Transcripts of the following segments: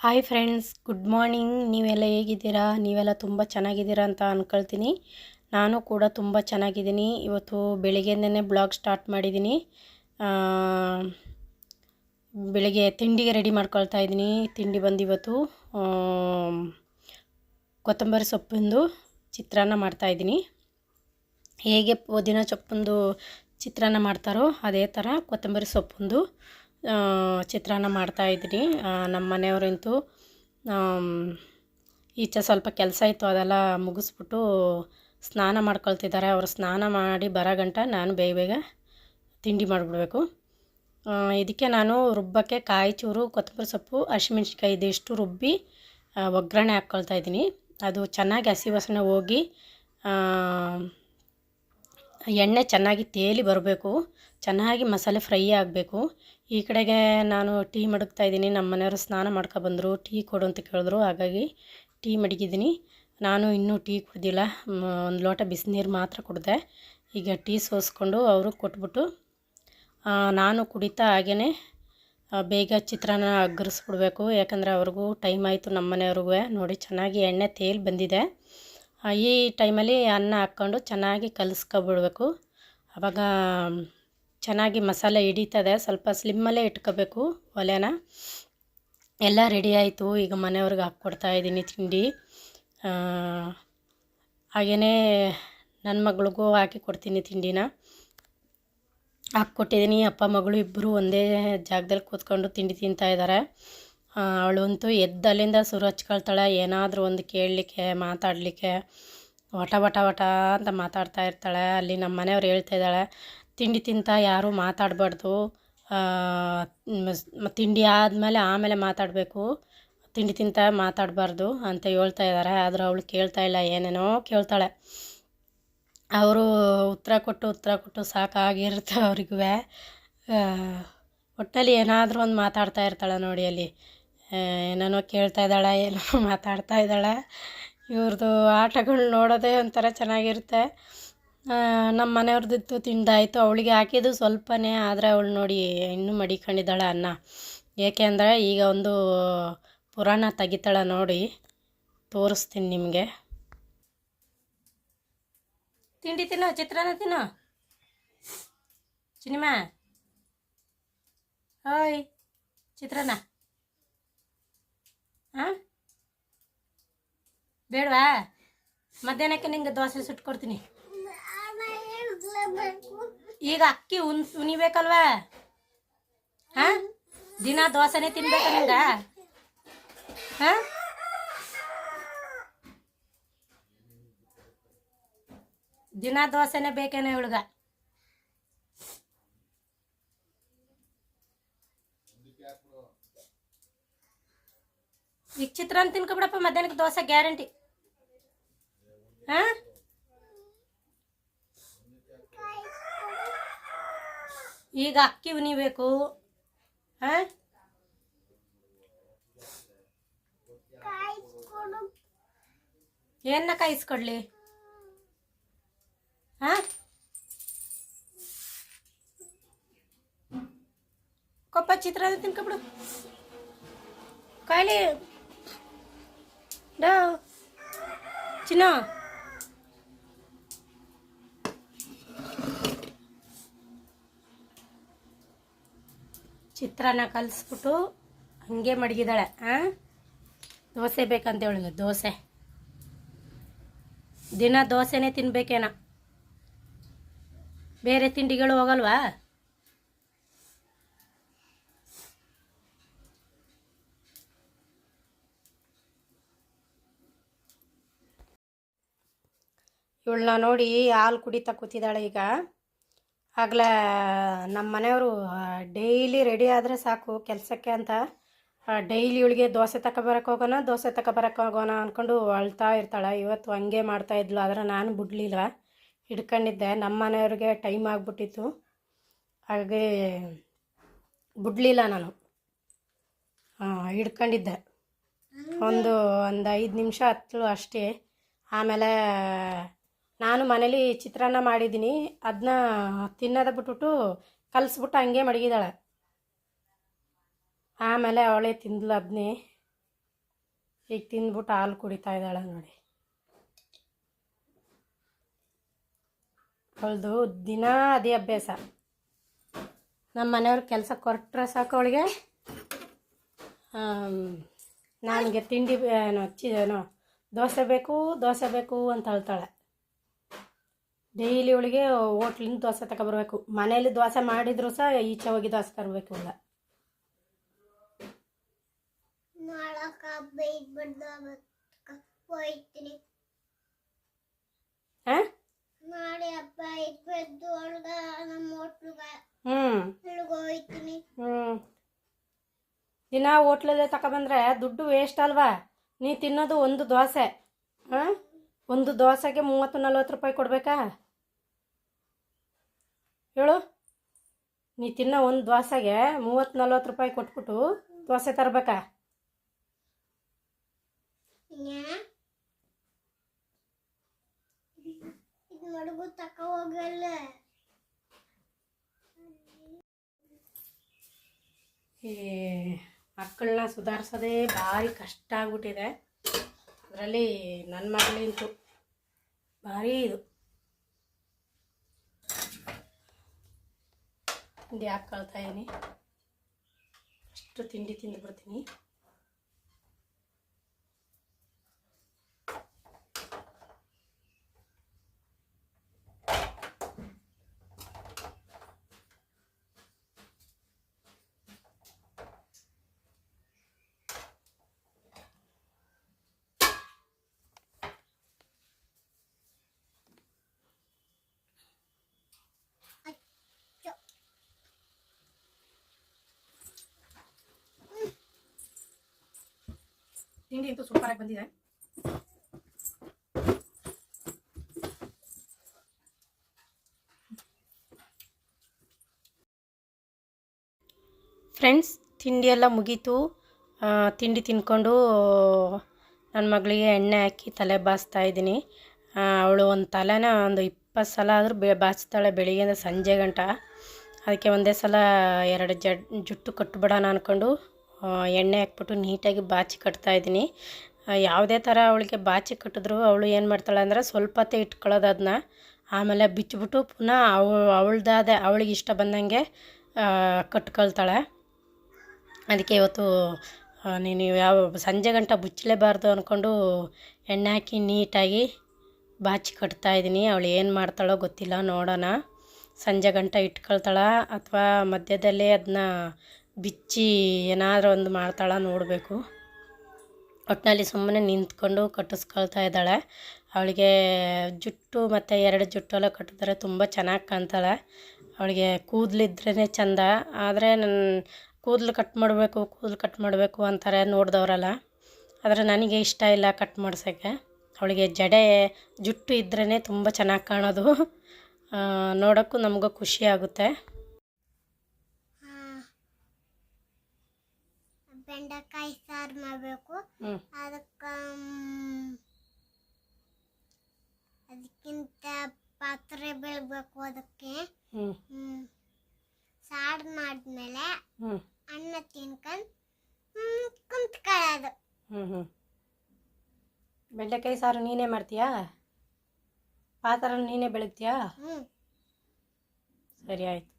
Hi friends, good morning. ನೀವೆಲ್ಲ ಹೇಗಿದ್ದೀರಾ? ನೀವೆಲ್ಲ ತುಂಬ ಚೆನ್ನಾಗಿದ್ದೀರಾ ಅಂತ ಅಂದ್ಕೊಳ್ತೀನಿ. ನಾನು ಕೂಡ ತುಂಬ ಚೆನ್ನಾಗಿದ್ದೀನಿ. ಇವತ್ತು ಬೆಳಿಗ್ಗೆಯಿಂದನೇ ಬ್ಲಾಗ್ ಸ್ಟಾರ್ಟ್ ಮಾಡಿದ್ದೀನಿ. ಬೆಳಿಗ್ಗೆ ತಿಂಡಿಗೆ ರೆಡಿ ಮಾಡ್ಕೊಳ್ತಾ ಇದ್ದೀನಿ. ತಿಂಡಿ ಬಂದು ಇವತ್ತು ಕೊತ್ತಂಬರಿ ಸೊಪ್ಪಿಂದು ಚಿತ್ರಾನ್ನ ಮಾಡ್ತಾಯಿದ್ದೀನಿ. ಹೇಗೆ ಪುದೀನ ಸೊಪ್ಪೊಂದು ಚಿತ್ರಾನ್ನ ಮಾಡ್ತಾರೋ ಅದೇ ಥರ ಕೊತ್ತಂಬರಿ ಸೊಪ್ಪೊಂದು ಚಿತ್ರಾನ್ನ ಮಾಡ್ತಾಯಿದ್ದೀನಿ. ನಮ್ಮ ಮನೆಯವರಂತೂ ಈಚೆ ಸ್ವಲ್ಪ ಕೆಲಸ ಇತ್ತು, ಅದೆಲ್ಲ ಮುಗಿಸ್ಬಿಟ್ಟು ಸ್ನಾನ ಮಾಡ್ಕೊಳ್ತಿದ್ದಾರೆ. ಅವರು ಸ್ನಾನ ಮಾಡಿ ಬರೋ ಗಂಟ ನಾನು ಬೇಗ ಬೇಗ ತಿಂಡಿ ಮಾಡಿಬಿಡ್ಬೇಕು. ಇದಕ್ಕೆ ನಾನು ರುಬ್ಬಕ್ಕೆ ಕಾಯಿ ಚೂರು, ಕೊತ್ತಂಬರಿ ಸೊಪ್ಪು, ಹಸಿಮೆಣ್ಸಿನ್ಕಾಯಿ ಇದಿಷ್ಟು ರುಬ್ಬಿ ಒಗ್ಗರಣೆ ಹಾಕ್ಕೊಳ್ತಾಯಿದ್ದೀನಿ. ಅದು ಚೆನ್ನಾಗಿ ಹಸಿ ವಾಸನೆ ಹೋಗಿ ಎಣ್ಣೆ ಚೆನ್ನಾಗಿ ತೇಲಿ ಬರಬೇಕು, ಚೆನ್ನಾಗಿ ಮಸಾಲೆ ಫ್ರೈ ಆಗಬೇಕು. ಈ ಕಡೆಗೆ ನಾನು ಟೀ ಮಡಗ್ತಾಯಿದ್ದೀನಿ. ನಮ್ಮ ಮನೆಯವರು ಸ್ನಾನ ಮಾಡ್ಕೊಬಂದರು, ಟೀ ಕೊಡು ಅಂತ ಕೇಳಿದ್ರು. ಹಾಗಾಗಿ ಟೀ ಮಡಗಿದ್ದೀನಿ. ನಾನು ಇನ್ನೂ ಟೀ ಕುಡ್ದಿಲ್ಲ, ಒಂದು ಲೋಟ ಬಿಸಿನೀರು ಮಾತ್ರ ಕುಡಿದೆ. ಈಗ ಟೀ ಸೋಸ್ಕೊಂಡು ಅವರು ಕೊಟ್ಬಿಟ್ಟು ನಾನು ಕುಡಿತಾ ಹಾಗೇ ಬೇಗ ಚಿತ್ರಾನ್ನ ಅಗ್ಗರಿಸ್ಬಿಡ್ಬೇಕು. ಯಾಕಂದರೆ ಅವ್ರಿಗೂ ಟೈಮ್ ಆಯಿತು. ನಮ್ಮ ಮನೆಯವ್ರಿಗೂ ನೋಡಿ ಚೆನ್ನಾಗಿ ಎಣ್ಣೆ ತೇಲಿ ಬಂದಿದೆ. ಈ ಟೈಮಲ್ಲಿ ಅನ್ನ ಹಾಕ್ಕೊಂಡು ಚೆನ್ನಾಗಿ ಕಲಿಸ್ಕೊಬಿಡ್ಬೇಕು. ಆವಾಗ ಚೆನ್ನಾಗಿ ಮಸಾಲೆ ಹಿಡಿತದೆ. ಸ್ವಲ್ಪ ಸ್ಲಿಮ್ಮಲ್ಲೇ ಇಟ್ಕೋಬೇಕು ಒಲೆನ. ಎಲ್ಲ ರೆಡಿ ಆಯಿತು. ಈಗ ಮನೆಯವ್ರಿಗೆ ಹಾಕ್ಕೊಡ್ತಾಯಿದ್ದೀನಿ ತಿಂಡಿ. ಹಾಗೆಯೇ ನನ್ನ ಮಗಳಿಗೂ ಹಾಕಿ ಕೊಡ್ತೀನಿ ತಿಂಡಿನ. ಹಾಕ್ಕೊಟ್ಟಿದ್ದೀನಿ. ಅಪ್ಪ ಮಗಳು ಇಬ್ಬರು ಒಂದೇ ಜಾಗದಲ್ಲಿ ಕೂತ್ಕೊಂಡು ತಿಂಡಿ ತಿಂತಾಯಿದ್ದಾರೆ. ಅವಳಂತೂ ಎದ್ದಲ್ಲಿಂದ ಸುರು ಹಚ್ಕೊಳ್ತಾಳೆ. ಏನಾದರೂ ಒಂದು ಕೇಳಲಿಕ್ಕೆ, ಮಾತಾಡಲಿಕ್ಕೆ ವಟ ವಟ ವಟ ಅಂತ ಮಾತಾಡ್ತಾ ಇರ್ತಾಳೆ. ಅಲ್ಲಿ ನಮ್ಮ ಮನೆಯವ್ರು ಹೇಳ್ತಾಯಿದ್ದಾಳೆ, ತಿಂಡಿ ತಿಂತ ಯಾರೂ ಮಾತಾಡಬಾರ್ದು, ತಿಂಡಿ ಆದಮೇಲೆ ಆಮೇಲೆ ಮಾತಾಡಬೇಕು, ತಿಂಡಿ ತಿಂತ ಮಾತಾಡಬಾರ್ದು ಅಂತ ಹೇಳ್ತಾ ಇದ್ದಾರೆ. ಆದರೂ ಅವಳು ಕೇಳ್ತಾ ಇಲ್ಲ, ಏನೇನೋ ಕೇಳ್ತಾಳೆ. ಅವರು ಉತ್ತರ ಕೊಟ್ಟು ಸಾಕಾಗಿರುತ್ತೆ ಅವ್ರಿಗೂ. ಒಟ್ಟಲ್ಲಿ ಏನಾದರೂ ಒಂದು ಮಾತಾಡ್ತಾ ಇರ್ತಾಳೆ ನೋಡಿ. ಅಲ್ಲಿ ಏನೇನೋ ಕೇಳ್ತಾ ಇದ್ದಾಳೆ, ಏನೋ ಮಾತಾಡ್ತಾ ಇದ್ದಾಳೆ. ಇವ್ರದ್ದು ಆಟಗಳು ನೋಡೋದೇ ಒಂಥರ ಚೆನ್ನಾಗಿರುತ್ತೆ. ನಮ್ಮ ಮನೆಯವ್ರದ್ದು ತಿಂದಾಯಿತು. ಅವಳಿಗೆ ಹಾಕಿದ್ದು ಸ್ವಲ್ಪನೇ, ಆದರೆ ಅವಳು ನೋಡಿ ಇನ್ನೂ ಮಡಿಕೊಂಡಿದ್ದಾಳೆ ಅನ್ನ. ಏಕೆ ಅಂದರೆ ಈಗ ಒಂದು ಪುರಾಣ ತೆಗಿತಾಳೆ ನೋಡಿ, ತೋರಿಸ್ತೀನಿ ನಿಮಗೆ. ತಿಂಡಿ ತಿನ್ನೋ, ಚಿತ್ರಾನ್ನ ತಿನ್ನೋ ಚಿನಿಮಾ. ಓಯ್ ಚಿತ್ರಾನ್ನ ಹಾಂ ಬೇಡವಾ? ಮಧ್ಯಾಹ್ನಕ್ಕೆ ನಿಂಗೆ ದೋಸೆ ಸುಟ್ಕೊಡ್ತೀನಿ. ಈಗ ಅಕ್ಕಿ ಉನಿಬೇಕಲ್ವಾ? ಹಾಂ, ದಿನ ದೋಸೆನೇ ತಿನ್ಬೇಕಾ ನಿಂಗೆ? ಹಾಂ, ದಿನ ದೋಸೆನೇ ಬೇಕೇನೆ ಇವಳಿಗೆ. ಈಗ ಚಿತ್ರಾನ್ನ ತಿನ್ಕೊಬಿಡಪ್ಪ, ಮಧ್ಯಾಹ್ನಕ್ಕೆ ದೋಸೆ ಗ್ಯಾರಂಟಿ. ಹಾಂ, ಈಗ ಅಕ್ಕಿ ಉನಿಬೇಕು. ಹಾಂ, ಏನ ಕಾಯಿಸ್ಕೊಡ್ಲಿ? ಹಾಂ, ಕೊಪ್ಪ ಚಿತ್ರಾನ್ನ ತಿನ್ಕೊಬಿಡು. ಕಾಯಿಲೆ ಡೋ ಚಿನ್ನ. ಚಿತ್ರಾನ್ನ ಕಲಿಸ್ಬಿಟ್ಟು ಹಂಗೆ ಮಡಗಿದಾಳೆ. ಹಾಂ, ದೋಸೆ ಬೇಕಂತ ಅವಳಿಗೆ. ದೋಸೆ ದಿನ ದೋಸೆನೇ ತಿನ್ಬೇಕೇನ, ಬೇರೆ ತಿಂಡಿಗಳು ಹೋಗಲ್ವಾ? ಇವಳನ್ನ ನೋಡಿ ಹಾಲು ಕುಡಿತಾ ಕೂತಿದ್ದಾಳೆ ಈಗ. ಆಗಲೇ ನಮ್ಮ ಮನೆಯವರು ಡೈಲಿ ರೆಡಿ ಆದರೆ ಸಾಕು ಕೆಲಸಕ್ಕೆ ಅಂತ ಡೈಲಿ ಇವಳಿಗೆ ದೋಸೆ ತಗೊಬರಕ್ಕೆ ಹೋಗೋಣ ಅಂದ್ಕೊಂಡು ಅಳ್ತಾ ಇರ್ತಾಳೆ. ಇವತ್ತು ಹಂಗೆ ಮಾಡ್ತಾಯಿದ್ಲು, ಆದರೆ ನಾನು ಬಿಡಲಿಲ್ಲ, ಹಿಡ್ಕೊಂಡಿದ್ದೆ. ನಮ್ಮ ಮನೆಯವ್ರಿಗೆ ಟೈಮ್ ಆಗಿಬಿಟ್ಟಿತ್ತು, ಹಾಗೆ ಬಿಡಲಿಲ್ಲ ನಾನು. ಹಿಡ್ಕೊಂಡಿದ್ದೆ. ಒಂದು 5 ನಿಮಿಷ ಹತ್ತಳು ಅಷ್ಟೇ. ಆಮೇಲೆ ನಾನು ಮನೇಲಿ ಚಿತ್ರಾನ್ನ ಮಾಡಿದ್ದೀನಿ, ಅದನ್ನ ತಿನ್ನೋದ ಬಿಟ್ಬಿಟ್ಟು ಕಲಿಸ್ಬಿಟ್ಟು ಹಂಗೆ ಮಡಗಿದ್ದಾಳೆ. ಆಮೇಲೆ ಅವಳೇ ತಿಂದ್ಲು ಅದನ್ನೇ. ಈಗ ತಿಂದ್ಬಿಟ್ಟು ಹಾಲು ಕುಡಿತಾ ಇದ್ದಾಳೆ ನೋಡಿ. ಅವಳದು ದಿನ ಅದೇ ಅಭ್ಯಾಸ. ನಮ್ಮ ಮನೆಯವ್ರ ಕೆಲಸ ಕೊಟ್ಟರೆ ಸಾಕು ಅವಳಿಗೆ, ನನಗೆ ತಿಂಡಿ ದೋಸೆ ಬೇಕು ಅಂತ ಹೇಳ್ತಾಳೆ. ಡೈಲಿ ಅವಳಿಗೆ ಹೋಟ್ಲಿಂದ ದೋಸೆ ತಗೊಬರ್ಬೇಕು. ಮನೇಲಿ ದೋಸೆ ಮಾಡಿದ್ರು ಸಹ ಈಚೆ ಹೋಗಿ ದೋಸೆ ತರಬೇಕು ಇಲ್ಲ. ದಿನ ಹೋಟ್ಲಲ್ಲೇ ತಗೊಬಂದ್ರೆ ದುಡ್ಡು ವೇಸ್ಟ್ ಅಲ್ವಾ? ನೀ ತಿನ್ನೋದು ಒಂದು ದೋಸೆ, ಒಂದು ದೋಸೆಗೆ 30-40 ರೂಪಾಯಿ ಕೊಡಬೇಕಾ ಹೇಳು? ನೀ ತಿನ್ನೋ ಒಂದು ದೋಸೆಗೆ 30-40 ರೂಪಾಯಿ ಕೊಟ್ಬಿಟ್ಟು ದೋಸೆ ತರಬೇಕಾ? ಈ ಮಕ್ಕಳನ್ನ ಸುಧಾರಿಸೋದೇ ಭಾರಿ ಕಷ್ಟ ಆಗ್ಬಿಟ್ಟಿದೆ. ಅದರಲ್ಲಿ ನನ್ನ ಮಗಳಂತೂ ಭಾರಿ ಇದು. ತಿಂಡಿ ಹಾಕ್ಕೊಳ್ತಾ ಇದ್ದೀನಿ, ಅಷ್ಟು ತಿಂಡಿ ತಿಂದುಬಿಡ್ತೀನಿ. ತಿಂಡಿ ಅಂತೂ ಸೂಪರಾಗಿ ಬಂದಿದೆ. ಫ್ರೆಂಡ್ಸ್, ತಿಂಡಿ ಎಲ್ಲ ಮುಗೀತು. ತಿಂಡಿ ತಿನ್ಕೊಂಡು ನನ್ನ ಮಗಳಿಗೆ ಎಣ್ಣೆ ಹಾಕಿ ತಲೆ ಬಾಚ್ತಾ ಇದ್ದೀನಿ. ಅವಳು ಒಂದು ತಲೆನ ಒಂದು 20 ಸಲ ಆದರೂ ಬಾಚ್ತಾಳೆ ಬೆಳಿಗ್ಗೆಯಿಂದ ಸಂಜೆ ಗಂಟ. ಅದಕ್ಕೆ ಒಂದೇ ಸಲ 2 ಜುಟ್ಟು ಕಟ್ಬಿಡೋಣ ಅಂದ್ಕೊಂಡು ಎಣ್ಣೆ ಹಾಕ್ಬಿಟ್ಟು ನೀಟಾಗಿ ಬಾಚಿ ಕಟ್ತಾಯಿದ್ದೀನಿ. ಯಾವುದೇ ಥರ ಅವಳಿಗೆ ಬಾಚಿ ಕಟ್ಟಿದ್ರು ಅವಳು ಏನು ಮಾಡ್ತಾಳೆ ಅಂದರೆ ಸ್ವಲ್ಪ ಹೊತ್ತೇ ಇಟ್ಕೊಳ್ಳೋದು ಅದನ್ನ. ಆಮೇಲೆ ಬಿಚ್ಚಿಬಿಟ್ಟು ಪುನಃ ಅವಳಿಗೆ ಇಷ್ಟ ಬಂದಂಗೆ ಕಟ್ಕೊಳ್ತಾಳೆ. ಅದಕ್ಕೆ ಇವತ್ತು ನೀನು ಸಂಜೆ ಗಂಟ ಮುಚ್ಚಲೇಬಾರ್ದು ಅಂದ್ಕೊಂಡು ಎಣ್ಣೆ ಹಾಕಿ ನೀಟಾಗಿ ಬಾಚಿ ಕಟ್ತಾಯಿದ್ದೀನಿ. ಅವಳು ಏನು ಮಾಡ್ತಾಳೋ ಗೊತ್ತಿಲ್ಲ, ನೋಡೋಣ. ಸಂಜೆ ಗಂಟ ಇಟ್ಕೊಳ್ತಾಳ ಅಥವಾ ಮಧ್ಯದಲ್ಲೇ ಅದನ್ನ ಬಿಚ್ಚಿ ಏನಾದರೂ ಒಂದು ಮಾಡ್ತಾಳ ನೋಡಬೇಕು. ಒಟ್ಟಿನಲ್ಲಿ ಸುಮ್ಮನೆ ನಿಂತ್ಕೊಂಡು ಕಟ್ಟಿಸ್ಕೊಳ್ತಾ ಇದ್ದಾಳೆ. ಅವಳಿಗೆ ಜುಟ್ಟು ಮತ್ತು 2 ಜುಟ್ಟೆಲ್ಲ ಕಟ್ಟಿದ್ರೆ ತುಂಬ ಚೆನ್ನಾಗಿ ಕಾಣ್ತಾಳೆ. ಅವಳಿಗೆ ಕೂದಲಿದ್ರೇ ಚೆಂದ. ಆದರೆ ನನ್ನ ಕೂದಲು ಕಟ್ ಮಾಡಬೇಕು ಅಂತಾರೆ ನೋಡಿದವರೆಲ್ಲ. ಆದರೆ ನನಗೆ ಇಷ್ಟ ಇಲ್ಲ ಕಟ್ ಮಾಡ್ಸೋಕ್ಕೆ. ಅವಳಿಗೆ ಜುಟ್ಟು ಇದ್ರೇ ತುಂಬ ಚೆನ್ನಾಗಿ ಕಾಣೋದು. ನೋಡೋಕ್ಕೂ ನಮಗೂ ಖುಷಿ ಆಗುತ್ತೆ. ಬೆಂಡೆಕಾಯಿ ಸಾರು ಮಾಡಬೇಕು. ಅದಕ್ಕಿಂತ ಪಾತ್ರೆ ಬೆಳಬೇಕು. ಅದಕ್ಕೆ ಸಾರು ಮಾಡಿದ್ಮೇಲೆ ಅನ್ನ ತಿನ್ಕೊಂಡು ಕುಂತ್ಕೊಳ್ಳೋದು. ಬೆಂಡೆಕಾಯಿ ಸಾರು ನೀನೇ ಮಾಡ್ತೀಯಾ? ಪಾತ್ರ ನೀನೇ ಬೆಳಗ್ತೀಯಾ? ಸರಿ ಆಯ್ತು.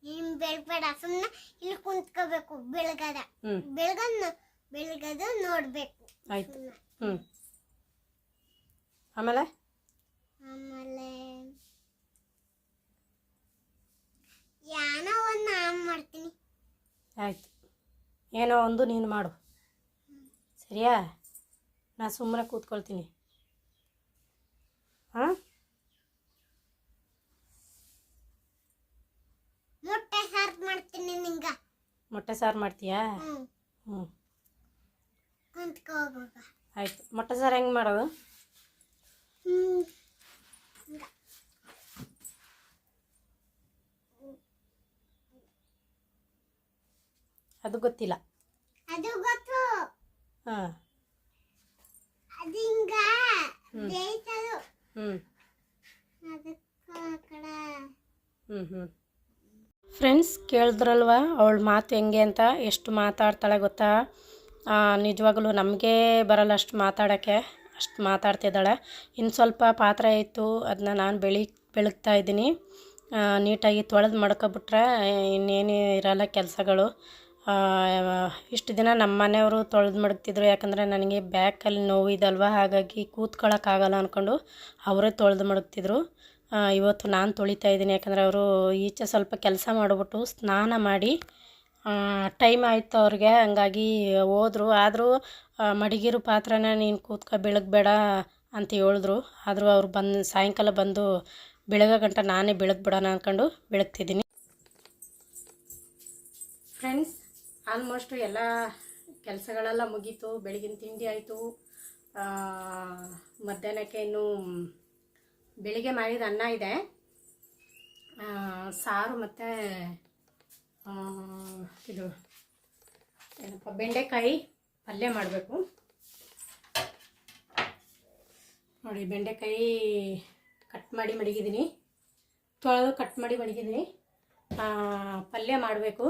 ನೀನು ಬೆಳಬೇಡ, ಸುಮ್ಮನೆ ಇಲ್ಲಿ ಕುಂತ್ಕೋಬೇಕು. ಬೆಳಗದು ನೋಡ್ಬೇಕು. ಆಯ್ತು. ಆಮೇಲೆ ಏನೋ ಒಂದು ನಾನು ಮಾಡ್ತೀನಿ. ಆಯ್ತು, ಏನೋ ಒಂದು ನೀನು ಮಾಡು. ಸರಿಯಾ? ನಾ ಸುಮ್ಮನೆ ಕೂತ್ಕೊಳ್ತೀನಿ. ಹಾಂ, ಮೊಟ್ಟೆ ಸಾರು ಮಾಡ್ತೀನಿ. ನಿಂಗೆ ಮೊಟ್ಟೆ ಸಾರು ಮಾಡ್ತೀಯಾ? ಕುಂತ್ಕೋಬೇಕು. ಆಯ್ತು. ಮೊಟ್ಟೆ ಸಾರು ಹೆಂಗೆ ಮಾಡೋದು? ಅದು ಗೊತ್ತಿಲ್ಲ. ಅದು ಗೊತ್ತು. ಹಾಂ, ಅದು ಹಿಂಗ ಬೇಯಿಸೋದು. ಫ್ರೆಂಡ್ಸ್, ಕೇಳಿದ್ರಲ್ವ ಅವಳ ಮಾತು ಹೆಂಗೆ ಅಂತ? ಎಷ್ಟು ಮಾತಾಡ್ತಾಳೆ ಗೊತ್ತಾ? ನಿಜವಾಗಲೂ ನಮಗೆ ಬರಲ್ಲ ಅಷ್ಟು ಮಾತಾಡೋಕ್ಕೆ, ಅಷ್ಟು ಮಾತಾಡ್ತಿದ್ದಾಳೆ. ಇನ್ನು ಸ್ವಲ್ಪ ಪಾತ್ರೆ ಇತ್ತು, ಅದನ್ನ ನಾನು ಬೆಳಗ್ತಾ ಇದ್ದೀನಿ. ನೀಟಾಗಿ ತೊಳೆದು ಮಡ್ಕೊಬಿಟ್ರೆ ಇನ್ನೇನು ಇರಲ್ಲ ಕೆಲಸಗಳು. ಇಷ್ಟು ದಿನ ನಮ್ಮ ಮನೆಯವರು ತೊಳೆದು ಮಡಗ್ತಿದ್ರು, ಯಾಕಂದರೆ ನನಗೆ ಬ್ಯಾಕಲ್ಲಿ ನೋವು ಇದಲ್ವ, ಹಾಗಾಗಿ ಕೂತ್ಕೊಳ್ಳೋಕ್ಕಾಗಲ್ಲ ಅಂದ್ಕೊಂಡು ಅವರೇ ತೊಳೆದು ಮಡಗ್ತಿದ್ರು. ಇವತ್ತು ನಾನು ತೊಳಿತಾ ಇದ್ದೀನಿ, ಯಾಕಂದರೆ ಅವರು ಈಚೆ ಸ್ವಲ್ಪ ಕೆಲಸ ಮಾಡಿಬಿಟ್ಟು ಸ್ನಾನ ಮಾಡಿ ಟೈಮ್ ಆಯಿತು ಅವ್ರಿಗೆ, ಹಂಗಾಗಿ ಹೋದರು. ಆದರೂ ಮಡಗಿರೋ ಪಾತ್ರೆನ ನೀನು ಕೂತ್ಕೊ ಬೆಳಗಬೇಡ ಅಂತ ಹೇಳಿದ್ರು. ಆದರೂ ಅವ್ರು ಸಾಯಂಕಾಲ ಬಂದು ಬೆಳಗ್ಗೆ ಗಂಟ ನಾನೇ ಬೆಳಗ್ಬಿಡೋಣ ಅಂದ್ಕೊಂಡು ಬೆಳಗ್ತಿದ್ದೀನಿ. ಫ್ರೆಂಡ್ಸ್, ಆಲ್ಮೋಸ್ಟು ಎಲ್ಲ ಕೆಲಸಗಳೆಲ್ಲ ಮುಗೀತು. ಬೆಳಗಿನ ತಿಂಡಿ ಆಯಿತು. ಮಧ್ಯಾಹ್ನಕ್ಕೆ ಇನ್ನೂ ಬೆಳಿಗ್ಗೆ ಮಾಡಿದ ಅನ್ನ ಇದೆ, ಸಾರು ಮತ್ತು ಇದು ಏನಪ್ಪ ಬೆಂಡೆಕಾಯಿ ಪಲ್ಯ ಮಾಡಬೇಕು. ನೋಡಿ, ಬೆಂಡೆಕಾಯಿ ಕಟ್ ಮಾಡಿ ಮಡಗಿದ್ದೀನಿ, ತೊಳೆದು ಕಟ್ ಮಾಡಿ ಮಡಗಿದ್ದೀನಿ. ಪಲ್ಯ ಮಾಡಬೇಕು.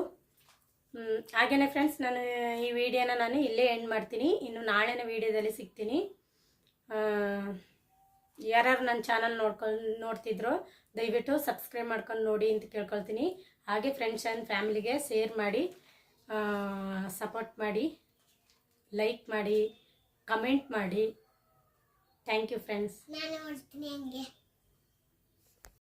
ಹಾಗೆಯೇ ಫ್ರೆಂಡ್ಸ್, ನಾನು ಈ ವಿಡಿಯೋನ ನಾನು ಇಲ್ಲೇ ಎಂಡ್ ಮಾಡ್ತೀನಿ. ಇನ್ನು ನಾಳೆನ ವಿಡಿಯೋದಲ್ಲಿ ಸಿಗ್ತೀನಿ. ಯಾರ್ಯಾರು ನನ್ನ ಚಾನಲ್ ನೋಡ್ತಿದ್ರು ದಯವಿಟ್ಟು ಸಬ್ಸ್ಕ್ರೈಬ್ ಮಾಡ್ಕೊಂಡು ನೋಡಿ ಅಂತ ಕೇಳ್ಕೊಳ್ತೀನಿ. ಹಾಗೆ ಫ್ರೆಂಡ್ಸ್ ಆ್ಯಂಡ್ ಫ್ಯಾಮಿಲಿಗೆ ಶೇರ್ ಮಾಡಿ, ಸಪೋರ್ಟ್ ಮಾಡಿ, ಲೈಕ್ ಮಾಡಿ, ಕಮೆಂಟ್ ಮಾಡಿ. Thank you friends. ನಾನು ನೋಡ್ತೀನಿ ಹಂಗೆ.